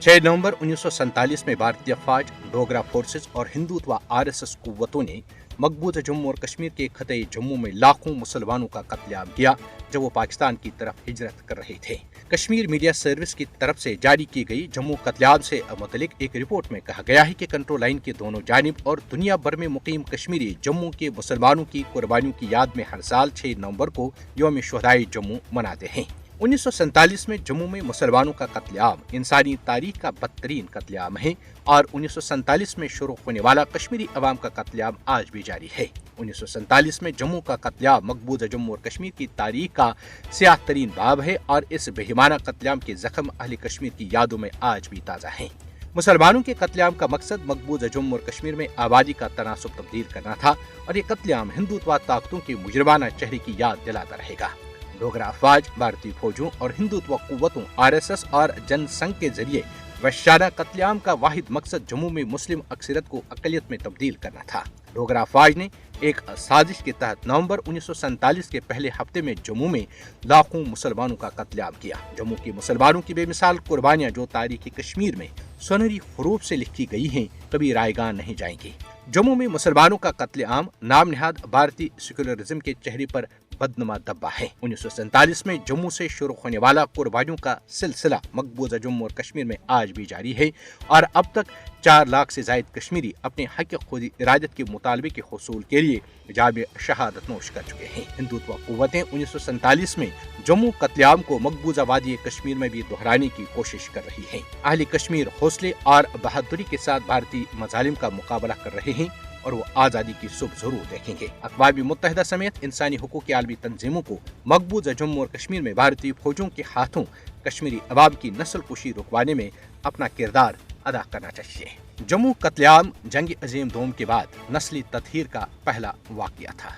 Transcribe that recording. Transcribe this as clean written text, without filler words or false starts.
6 नवंबर 1947 में भारतीय फौज, डोगरा फोर्सेस और हिंदुत्व आरएसएस कुव्वतों ने मकबूजा जम्मू और कश्मीर के खते जम्मू में लाखों मुसलमानों का कत्लेआम किया जब वो पाकिस्तान की तरफ हिजरत कर रहे थे। कश्मीर मीडिया सर्विस की तरफ से जारी की गई जम्मू कत्लेआम से मुतलिक एक रिपोर्ट में कहा गया है कि कंट्रोल लाइन के दोनों जानिब और दुनिया भर में मुकीम कश्मीरी जम्मू के मुसलमानों की कुर्बानियों की याद में हर साल 6 नवंबर को यौम शुहदाए जम्मू मनाते हैं। 1947 में जम्मू में मुसलमानों का कत्लेआम इंसानी तारीख का बदतरीन कत्लेआम है और 1947 में शुरू होने वाला कश्मीरी अवाम का कत्लेआम आज भी जारी है। 1947 में जम्मू का कत्लेआम मकबूजा जम्मू और कश्मीर की तारीख का स्याह तरीन बाब है और इस बेहिमाना कत्लेआम के जख्म अहले कश्मीर की यादों में आज भी ताज़ा हैं। मुसलमानों के कत्लेआम का मकसद मकबूजा जम्मू और कश्मीर में आबादी का तनासुब तब्दील करना था और ये कत्लेआम हिंदुत्व ताकतों के मुजरमाना चेहरे की याद दिलाता रहेगा। डोगरा अफवाज, भारतीय फौजों और हिंदुत्व कुव्वतों आरएसएस और जनसंघ के जरिए वहशाना कत्लेआम का वाहिद मकसद जम्मू में मुस्लिम अक्सरियत को अकलियत में तब्दील करना था। डोगरा अफवाज ने एक साजिश के तहत नवंबर 1947 के पहले हफ्ते में जम्मू में लाखों मुसलमानों का कत्लेआम किया। जम्मू के मुसलमानों की बेमिसाल कुर्बानियां जो तारीखी कश्मीर में सुनहरी हरूफ से लिखी गई हैं, कभी रायगान नहीं जाएंगी। जम्मू में मुसलमानों का कत्लेआम नाम निहाद भारतीय सेक्युलरिज्म के चेहरे पर बदनुमा धब्बा है। 1947 में जम्मू से शुरू होने वाला कुर्बानियों का सिलसिला मकबूजा जम्मू और कश्मीर में आज भी जारी है और अब तक 4 लाख से जायद कश्मीरी अपने हक खुद इरादत के मुतालबे के हुसूल के लिए जाम शहादत नोश कर चुके हैं। हिंदुत्व कुव्वतें 1947 में जम्मू कत्लेआम को मकबूजा वादी कश्मीर में भी दोहराने की कोशिश कर रही है। अहले कश्मीर हौसले और बहादुरी के साथ भारतीय मजालिम का मुकाबला कर रहे हैं और वो आज़ादी की सुबह जरूर देखेंगे। अक़वाम मुत्तहिदा समेत इंसानी हुकूक की आलमी तंजीमों को मकबूजा जम्मू और कश्मीर में भारतीय फौजों के हाथों कश्मीरी अवाम की नस्ल कुशी रुकवाने में अपना किरदार अदा करना चाहिए। जम्मू कत्लेआम जंग अजीम दोम के बाद नस्ली तत्हीर का पहला वाक़या था।